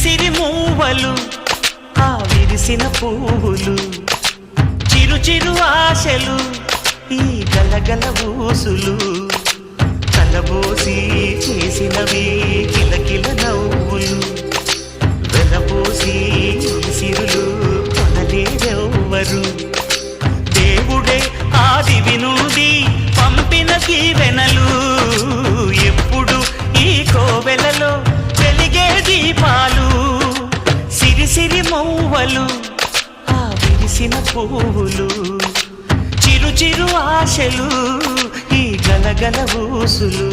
సిరి మూవలు ఆ విరిసిన పువ్వులు చిరు చిరు ఆశలు ఈ గలగల ఊసులు కలబోసి చేసినవి కిలకిల నవ్వులు వెలబోసి సిరులు కొనలేరెవ్వరు దేవుడే ఆదివి నుండి పంపిన దీవెనలు ఎప్పుడు ఈ కోవెలలో వెలిగే దీపాలు సిరి సిరి మౌవలు ఆ విరిసిన పువ్వులు చిరు చిరు ఆశలు ఈ గలగల ఊసులు